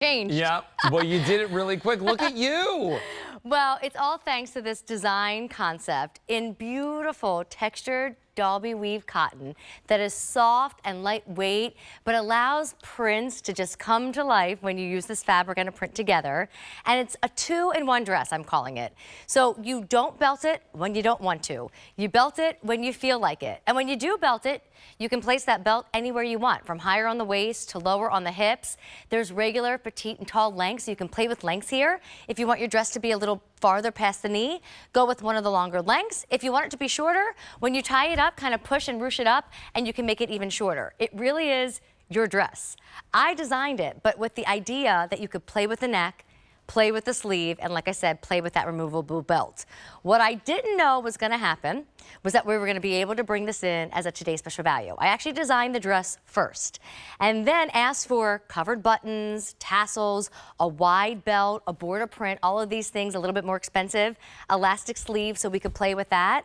changed. Yeah, well, you did it really quick. Look at you. Well, it's all thanks to this design concept in beautiful textured Dalby weave cotton that is soft and lightweight, but allows prints to just come to life when you use this fabric and a print together. And it's a 2-in-1 dress, I'm calling it. So you don't belt it when you don't want to. You belt it when you feel like it. And when you do belt it, you can place that belt anywhere you want, from higher on the waist to lower on the hips. There's regular, petite, and tall lengths, so you can play with lengths here. If you want your dress to be a little farther past the knee, go with one of the longer lengths. If you want it to be shorter, when you tie it up, kind of push and ruche it up, and you can make it even shorter. It really is your dress. I designed it, but with the idea that you could play with the neck, play with the sleeve, and like I said, play with that removable belt. What I didn't know was gonna happen was that we were gonna be able to bring this in as a Today's Special Value. I actually designed the dress first, and then asked for covered buttons, tassels, a wide belt, a border print, all of these things a little bit more expensive, elastic sleeve so we could play with that.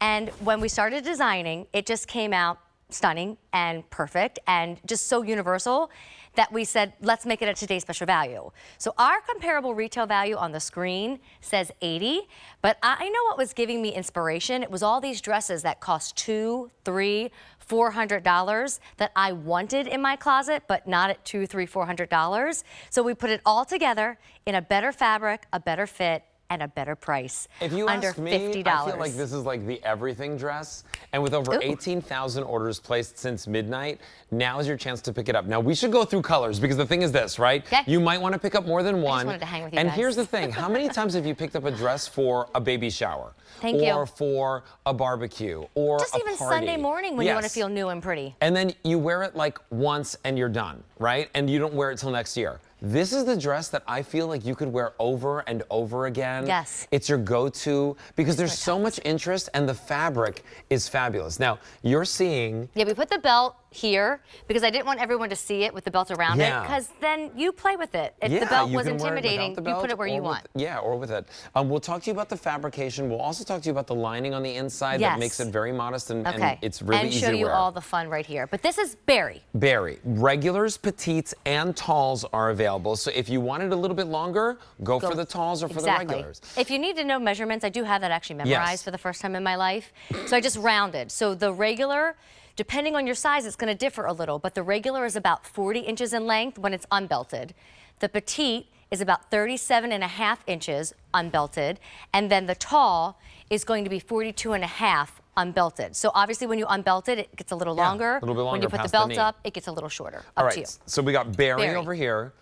And when we started designing, it just came out stunning and perfect and just so universal that we said, let's make it a Today's Special Value. So our comparable retail value on the screen says $80, but I know what was giving me inspiration. It was all these dresses that cost $200, $300, $400 that I wanted in my closet, but not at $200, $300, $400. So we put it all together in a better fabric, a better fit, and a better price. If you under ask me, $50. I feel like this is like the everything dress. And with over 18,000 orders placed since midnight, now is your chance to pick it up. Now, we should go through colors because the thing is this, right? Okay. You might want to pick up more than one. I just wanted to hang with you and guys. Here's the thing. How many times have you picked up a dress for a baby shower? Thank you. Or for a barbecue or Just a even party? Sunday morning when you want to feel new and pretty. And then you wear it like once and you're done, right? And you don't wear it till next year. This is the dress that I feel like you could wear over and over again. Yes. It's your go-to because there's so much interest and the fabric is fabulous. Now, you're seeing... Yeah, we put the belt here because I didn't want everyone to see it with the belt around it, because then you play with it. If the belt was intimidating, you put it where you want. Or with it. We'll talk to you about the fabrication. We'll also talk to you about the lining on the inside that makes it very modest and it's really easy to wear. And show you all the fun right here. But this is Berry. Berry. Regulars, petites, and talls are available. So if you wanted a little bit longer, go for the talls or for the regulars. If you need to know measurements, I do have that actually memorized for the first time in my life. So I just rounded. So the regular, depending on your size, it's going to differ a little, but the regular is about 40 inches in length when it's unbelted. The petite is about 37.5 inches unbelted, and then the tall is going to be 42.5 unbelted. So obviously when you unbelt it, it gets a little longer. A little bit longer. When you put the belt up, it gets a little shorter. All up to you. right, so we got Berry over here.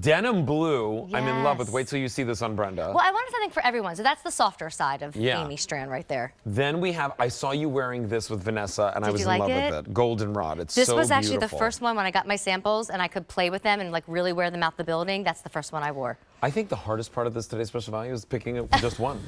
Denim blue, I'm in love with. Wait till you see this on Brenda. Well, I wanted something for everyone, so that's the softer side of Amy Stran right there. Then we have, I saw you wearing this with Vanessa, and I was in love with it. Goldenrod, it's so beautiful. This was actually the first one when I got my samples, and I could play with them and like really wear them out the building. That's the first one I wore. I think the hardest part of this Today's Special Value is picking just one.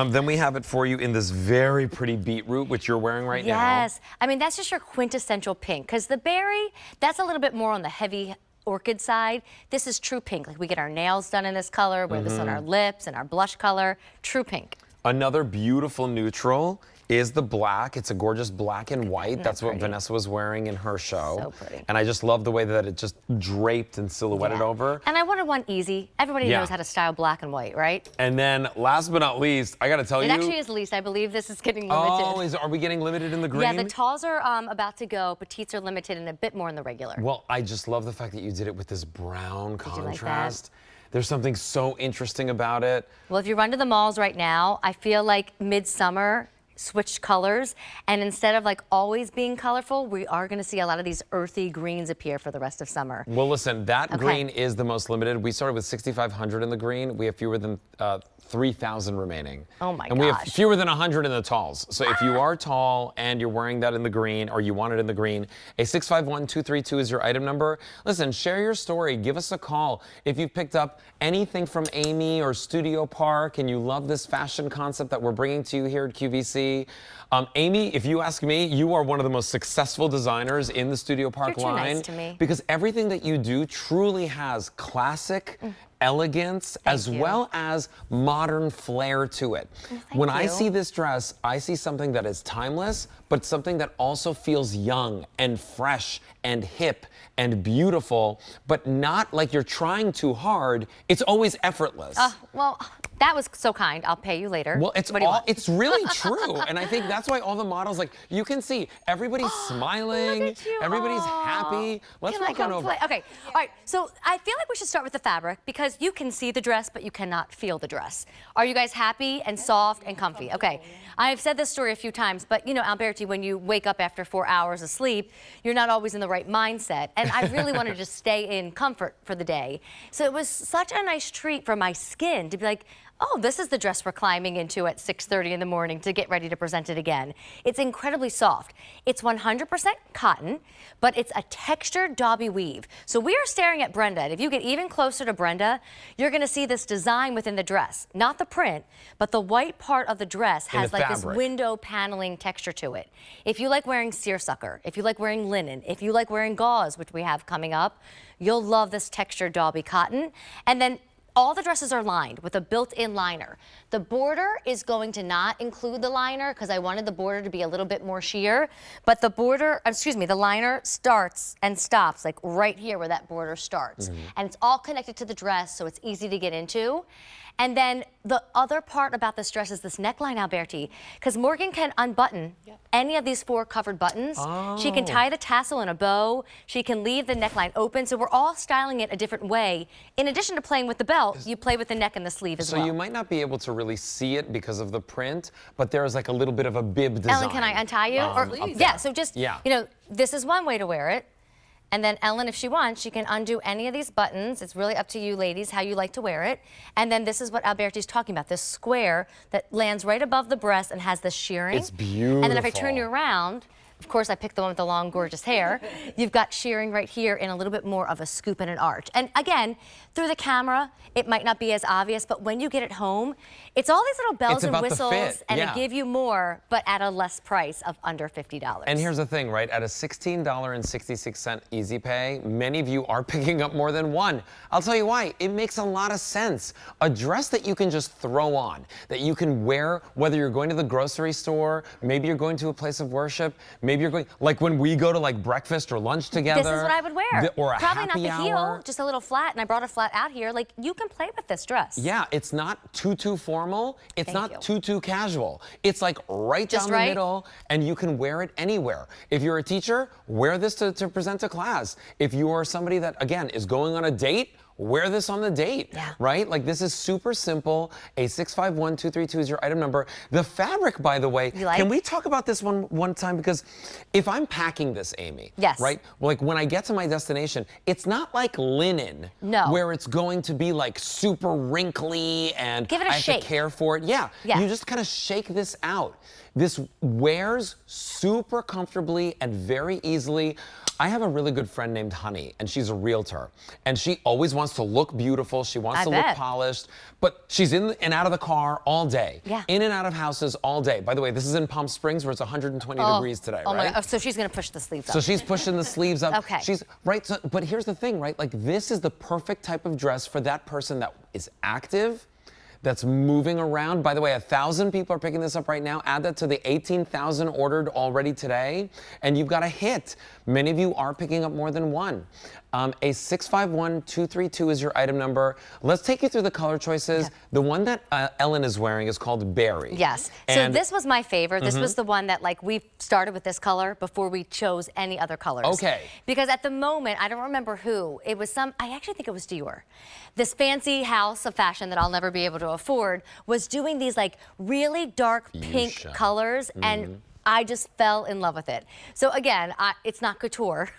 Then we have it for you in this very pretty beetroot, which you're wearing right now. Yes, I mean, that's just your quintessential pink, because the berry, that's a little bit more on the heavy orchid side. This is true pink. Like we get our nails done in this color, wear this on our lips and our blush color. True pink. Another beautiful neutral is the black. It's a gorgeous black and white. That's what Vanessa was wearing in her show. So pretty. And I just love the way that it just draped and silhouetted over. And I wanted one easy. Everybody knows how to style black and white, right? And then last but not least, I gotta tell you. It actually is least. I believe this is getting limited. Oh, are we getting limited in the green? Yeah, the talls are about to go. Petites are limited and a bit more in the regular. Well, I just love the fact that you did it with this brown Did you contrast. like that? There's something so interesting about it. Well, if you run to the malls right now, I feel like midsummer switched colors, and instead of like always being colorful, we are going to see a lot of these earthy greens appear for the rest of summer. Well, listen, that green is the most limited. We started with 6,500 in the green. We have fewer than 3,000 remaining. Oh my gosh. And we have fewer than 100 in the talls. So if you are tall and you're wearing that in the green, or you want it in the green, a 651-232 is your item number. Listen, share your story. Give us a call. If you've picked up anything from Amy or Studio Park and you love this fashion concept that we're bringing to you here at QVC, Amy, if you ask me, you are one of the most successful designers in the Studio Park line. You're too nice to me. Because everything that you do truly has classic elegance as you. well as modern flair to it. When I see this dress, I see something that is timeless, but something that also feels young and fresh and hip and beautiful, but not like you're trying too hard. It's always effortless. Well, that was so kind. I'll pay you later. Well, What do you want? it's really true. And I think that's why all the models, like, you can see everybody's smiling, Look at you. everybody's Aw. happy. Let's Can I walk on come over. play? Okay, all right, so I feel like we should start with the fabric because you can see the dress, but you cannot feel the dress. Are you guys happy and soft and comfy? Okay, I've said this story a few times, but you know, Alberti, when you wake up after 4 hours of sleep, you're not always in the right mindset. And I really wanted to just stay in comfort for the day. So it was such a nice treat for my skin to be like, oh, this is the dress we're climbing into at 6:30 in the morning to get ready to present it again. It's incredibly soft. It's 100% cotton, but it's a textured Dobby weave. So we are staring at Brenda, and if you get even closer to Brenda, you're gonna see this design within the dress. Not the print, but the white part of the dress has like this window paneling texture to it. If you like wearing seersucker, if you like wearing linen, if you like wearing gauze, which we have coming up, you'll love this textured Dobby cotton. And then all the dresses are lined with a built-in liner. The border is going to not include the liner because I wanted the border to be a little bit more sheer, but the border, the liner starts and stops like right here where that border starts. And it's all connected to the dress, so it's easy to get into. And then the other part about this dress is this neckline, Alberti, because Morgan can unbutton any of these 4 covered buttons. She can tie the tassel in a bow. She can leave the neckline open. So we're all styling it a different way. In addition to playing with the belt, you play with the neck and the sleeve as well. So you might not be able to really see it because of the print, but there is like a little bit of a bib design. Ellen, can I untie you? Yeah, so just, you know, this is one way to wear it. And then Ellen, if she wants, she can undo any of these buttons. It's really up to you ladies how you like to wear it. And then this is what Alberti's talking about, this square that lands right above the breast and has this shearing. It's beautiful. And then if I turn you around, of course, I picked the one with the long, gorgeous hair. You've got shearing right here in a little bit more of a scoop and an arch. And again, through the camera, it might not be as obvious, but when you get it home, it's all these little bells and whistles, and it give you more, but at a less price of under $50. And here's the thing, right? At a $16.66 easy pay, many of you are picking up more than one. I'll tell you why. It makes a lot of sense. A dress that you can just throw on, that you can wear whether you're going to the grocery store, maybe you're going to a place of worship, maybe you're going, like when we go to like breakfast or lunch together. This is what I would wear. Or a Probably not happy the hour. heel, just a little flat, and I brought a flat out here. Like, you can play with this dress. Yeah, it's not too formal. It's not too casual. It's like right down the middle, and you can wear it anywhere. If you're a teacher, wear this to present to class. If you are somebody that, again, is going on a date, wear this on the date, right? Like, this is super simple. A 651232 is your item number. The fabric, by the way, can we talk about this one time? Because if I'm packing this, Amy, right? Like, when I get to my destination, it's not like linen, where it's going to be like super wrinkly and give it a I have shake. to care for it. Yeah, you just kind of shake this out. This wears super comfortably and very easily. I have a really good friend named Honey, and she's a realtor. And she always wants to look beautiful. She wants to look polished. But she's in and out of the car all day. In and out of houses all day. By the way, this is in Palm Springs where it's 120 degrees today, right? My God. Oh, so she's going to push the sleeves up. So she's pushing the sleeves up. Okay. She's, right, so, but here's the thing, right? Like, this is the perfect type of dress for that person that is active, that's moving around. By the way, 1,000 people are picking this up right now. Add that to the 18,000 ordered already today, and you've got a hit. Many of you are picking up more than one. A 651232 is your item number. Let's take you through the color choices. The one that Ellen is wearing is called Berry. Yes. So this was my favorite. This was the one that, like, we started with this color before we chose any other colors. Okay. Because at the moment, I don't remember who. It was I actually think it was Dior. This fancy house of fashion that I'll never be able to afford was doing these, like, really dark pink colors, and I just fell in love with it. So again, it's not couture,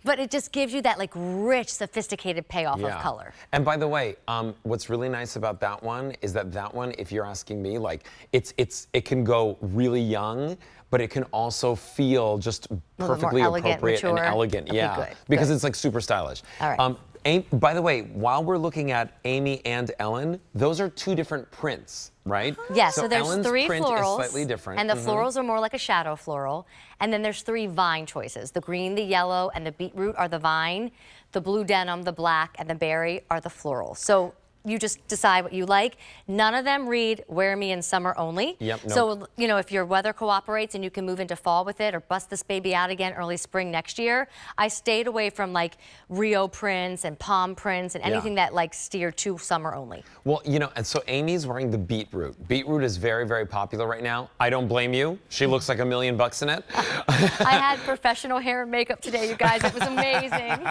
but it just gives you that like rich, sophisticated payoff of color. And by the way, what's really nice about that one is that one, if you're asking me, like it can go really young, but it can also feel just perfectly appropriate and elegant. Okay, because it's like super stylish. All right. By the way, while we're looking at Amy and Ellen, those are two different prints, right? Yes, so there's Ellen's 3 print florals. is slightly different. And the florals are more like a shadow floral. And then there's 3 vine choices. The green, the yellow, and the beetroot are the vine. The blue denim, the black, and the berry are the floral. So you just decide what you like. None of them read "Wear Me in Summer Only." Yep, nope. So, you know, if your weather cooperates and you can move into fall with it or bust this baby out again early spring next year, I stayed away from like Rio prints and palm prints and anything that like steer to summer only. Well, you know, and so Amy's wearing the beetroot. Beetroot is very, very popular right now. I don't blame you. She looks like $1 million in it. I had professional hair and makeup today, you guys. It was amazing.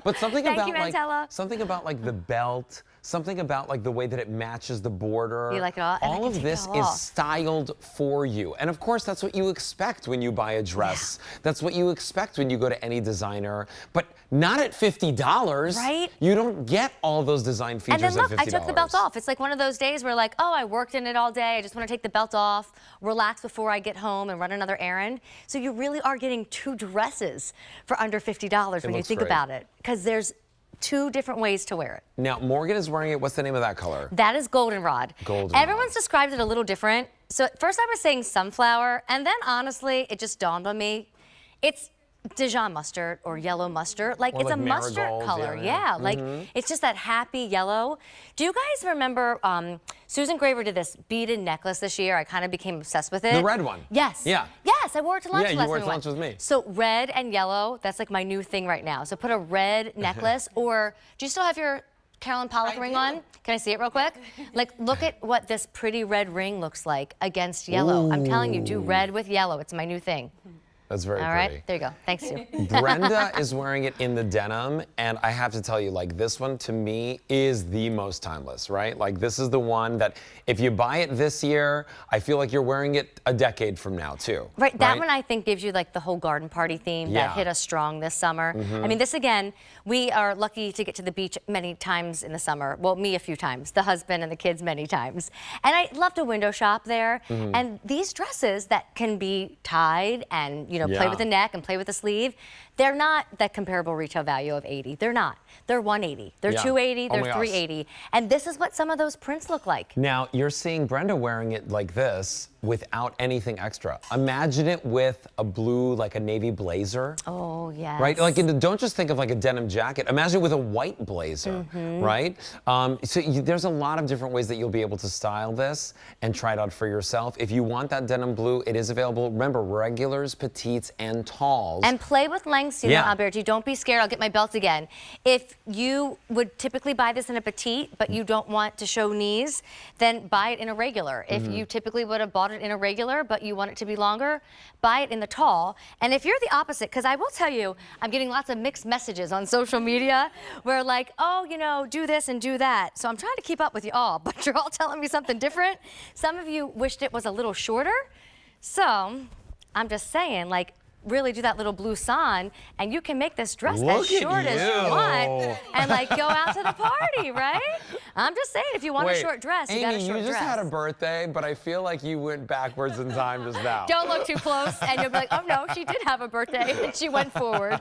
But something Thank about you, like Mantella. something about like the belt, something about like the way that it matches the border. You like it all? And I All can of take it this all is off. styled for you. And of course, that's what you expect when you buy a dress. That's what you expect when you go to any designer. But not at $50. Right? You don't get all those design features And then look, at $50. I took the belt off. It's like one of those days where like, oh, I worked in it all day. I just want to take the belt off, relax before I get home and run another errand. So you really are getting 2 dresses for under $50 when you looks think great. about it. Because there's 2 different ways to wear it. Now, Morgan is wearing it. What's the name of that color? That is goldenrod. Goldenrod. Everyone's described it a little different. So at first I was saying sunflower, and then honestly, it just dawned on me. It's Dijon mustard or yellow mustard. Like, Or it's like a mustard marigold, color. yeah. Like, it's just that happy yellow. Do you guys remember Susan Graver did this beaded necklace this year? I kind of became obsessed with it. The red one. Yes. Yeah. Yes, I wore it to lunch Yeah, you last wore it time to we lunch went. with me. So red and yellow, that's like my new thing right now. So put a red necklace, or do you still have your Carolyn Pollock ring on? Can I see it real quick? Like, look at what this pretty red ring looks like against yellow. I'm telling you, do red with yellow. It's my new thing. That's very All pretty. right, there you go. Thanks, Sue. Brenda is wearing it in the denim, and I have to tell you, like, this one to me is the most timeless, right? Like, this is the one that if you buy it this year, I feel like you're wearing it a decade from now, too. Right, that one I think gives you like the whole garden party theme Yeah. that hit us strong this summer. I mean, this again, we are lucky to get to the beach many times in the summer. Well, me a few times, the husband and the kids many times. And I love to window shop there. And these dresses that can be tied and, you know, play Yeah. with the neck and play with the sleeve, they're not that comparable retail value of $80. They're not. They're $180. They're Yeah. $280. Oh They're my gosh. $380. And this is what some of those prints look like. Now, you're seeing Brenda wearing it like this without anything extra. Imagine it with a blue, like a navy blazer. Oh, yes. Right? Like, don't just think of like a denim jacket. Imagine it with a white blazer, right? There's a lot of different ways that you'll be able to style this and try it out for yourself. If you want that denim blue, it is available. Remember, regulars, petites, and talls. And play with lengths, you know, Yeah. Alberti. Don't be scared. I'll get my belt again. If you would typically buy this in a petite, but you don't want to show knees, then buy it in a regular. If you typically would have bought it in a regular, but you want it to be longer, buy it in the tall. And if you're the opposite, because I will tell you, I'm getting lots of mixed messages on social media where like, oh, you know, do this and do that. So I'm trying to keep up with you all, but you're all telling me something different. Some of you wished it was a little shorter. So I'm just saying, like, really do that little blue son, and you can make this dress Look as short at as you you. want and like go out to the party, right? I'm just saying, if you want Wait, a short dress, you Amy, got a short you just dress. had a birthday, but I feel like you went backwards in time just now. Don't look too close, and you'll be like, oh no, she did have a birthday, and she went forward.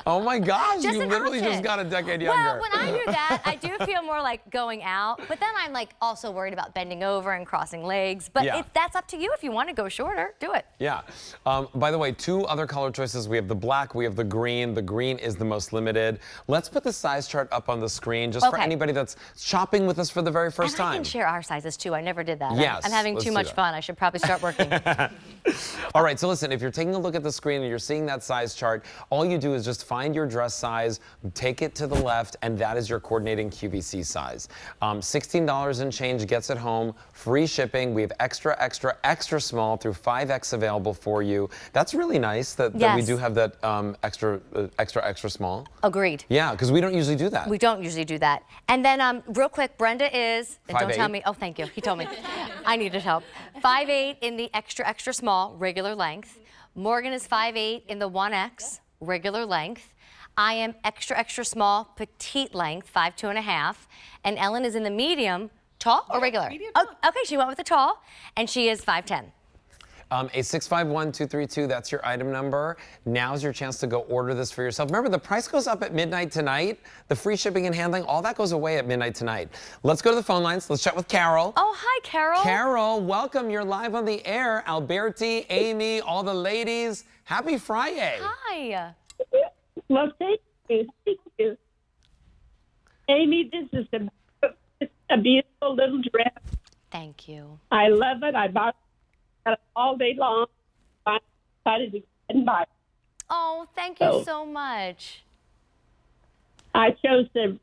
Oh my gosh, Just you an literally option. just got a decade younger. Well, when I do that, I do feel more like going out, but then I'm like also worried about bending over and crossing legs. But Yeah. if that's up to you. If you want to go shorter, do it. Yeah. By the way, 2 other color choices. We have the black, we have the green. The green is the most limited. Let's put the size chart up on the screen just for Okay. anybody that's shopping with us for the very first And I time. can share our sizes too. I never did that. Yes, I'm having let's too do much that. fun. I should probably start working. All right, so listen, if you're taking a look at the screen and you're seeing that size chart, all you do is just find your dress size, take it to the left, and that is your coordinating QVC size. $16 and change gets it home, free shipping. We have extra, extra, extra small through 5X available for you. That's really nice that we Yes. do have that extra, extra small. Agreed. Yeah, because we don't usually do that. We don't usually do that. And then real quick, Brenda is, and don't 5'8". tell me, oh, thank you. He told me. I needed help. 5'8" in the extra, extra small, regular length. Morgan is 5'8" in the 1X, regular length. I am extra, extra small, petite length, 5'2½". And Ellen is in the medium, tall or regular? medium Oh, tall. okay, she went with the tall, and she is 5'10". A 651232, that's your item number. Now's your chance to go order this for yourself. Remember, the price goes up at midnight tonight. The free shipping and handling, all that goes away at midnight tonight. Let's go to the phone lines. Let's chat with Carol. Oh, hi, Carol. Carol, welcome. You're live on the air. Alberti, Amy, all the ladies. Happy Friday. Hi. Well, thank you. Thank you. Amy, this is a beautiful little dress. Thank you. I love it. I bought it all day long. I decided to go and buy it. Oh, thank you so much. I chose the